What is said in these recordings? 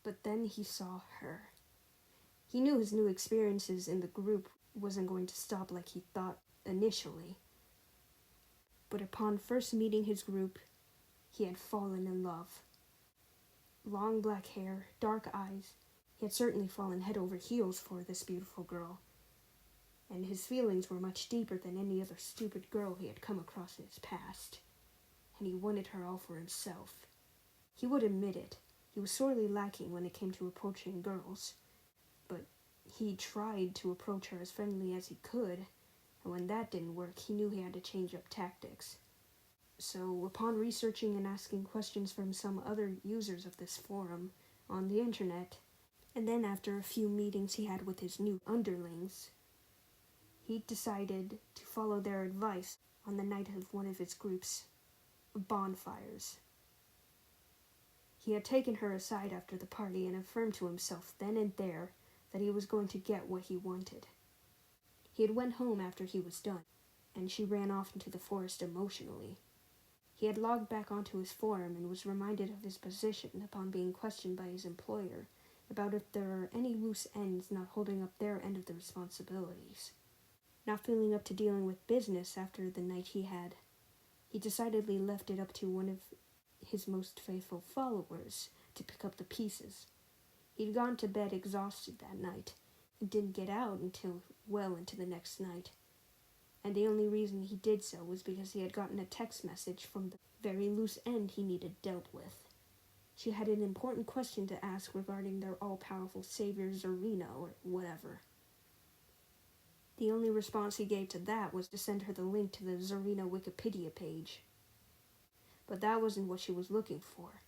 But then he saw her. He knew his new experiences in the group wasn't going to stop like he thought initially. But upon first meeting his group, he had fallen in love. Long black hair, dark eyes, he had certainly fallen head over heels for this beautiful girl. And his feelings were much deeper than any other stupid girl he had come across in his past. And he wanted her all for himself. He would admit it. He was sorely lacking when it came to approaching girls. But he tried to approach her as friendly as he could, and when that didn't work, he knew he had to change up tactics. So, upon researching and asking questions from some other users of this forum on the internet, and then after a few meetings he had with his new underlings, he decided to follow their advice on the night of one of his group's bonfires. He had taken her aside after the party and affirmed to himself then and there that he was going to get what he wanted. He had went home after he was done, and she ran off into the forest emotionally. He had logged back onto his forum and was reminded of his position upon being questioned by his employer about if there are any loose ends not holding up their end of the responsibilities. Not feeling up to dealing with business after the night he had, he decidedly left it up to one of his most faithful followers to pick up the pieces. He'd gone to bed exhausted that night and didn't get out until well into the next night. And the only reason he did so was because he had gotten a text message from the very loose end he needed dealt with. She had an important question to ask regarding their all-powerful savior Zarina or whatever. The only response he gave to that was to send her the link to the Zarina Wikipedia page. But that wasn't what she was looking for,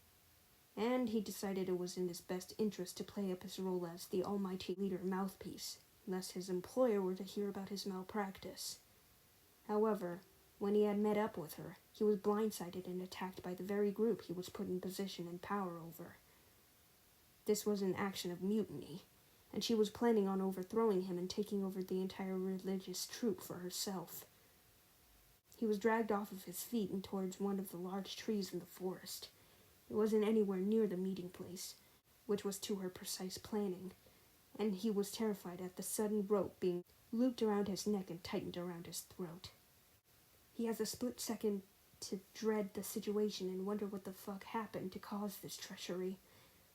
and he decided it was in his best interest to play up his role as the almighty leader mouthpiece, lest his employer were to hear about his malpractice. However, when he had met up with her, he was blindsided and attacked by the very group he was put in position and power over. This was an action of mutiny, and she was planning on overthrowing him and taking over the entire religious troop for herself. He was dragged off of his feet and towards one of the large trees in the forest. It wasn't anywhere near the meeting place, which was to her precise planning, and he was terrified at the sudden rope being looped around his neck and tightened around his throat. He has a split second to dread the situation and wonder what the fuck happened to cause this treachery,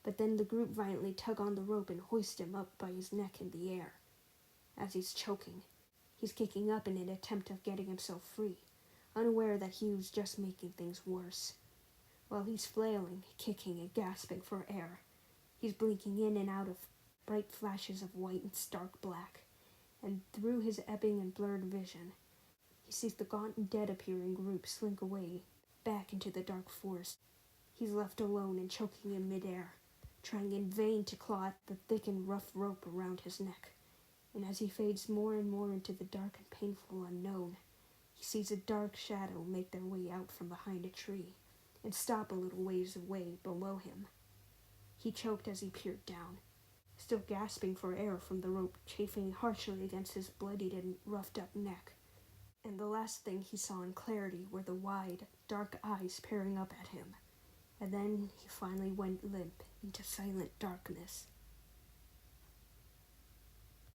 but then the group violently tug on the rope and hoist him up by his neck in the air. As he's choking, he's kicking up in an attempt of getting himself free, unaware that he was just making things worse. While he's flailing, kicking, and gasping for air, he's blinking in and out of bright flashes of white and stark black, and through his ebbing and blurred vision, he sees the gaunt and dead-appearing group slink away back into the dark forest. He's left alone and choking in midair, trying in vain to claw at the thick and rough rope around his neck, and as he fades more and more into the dark and painful unknown, he sees a dark shadow make their way out from behind a tree and stop a little ways away below him. He choked as he peered down, still gasping for air from the rope chafing harshly against his bloodied and roughed-up neck. And the last thing he saw in clarity were the wide, dark eyes peering up at him. And then he finally went limp into silent darkness.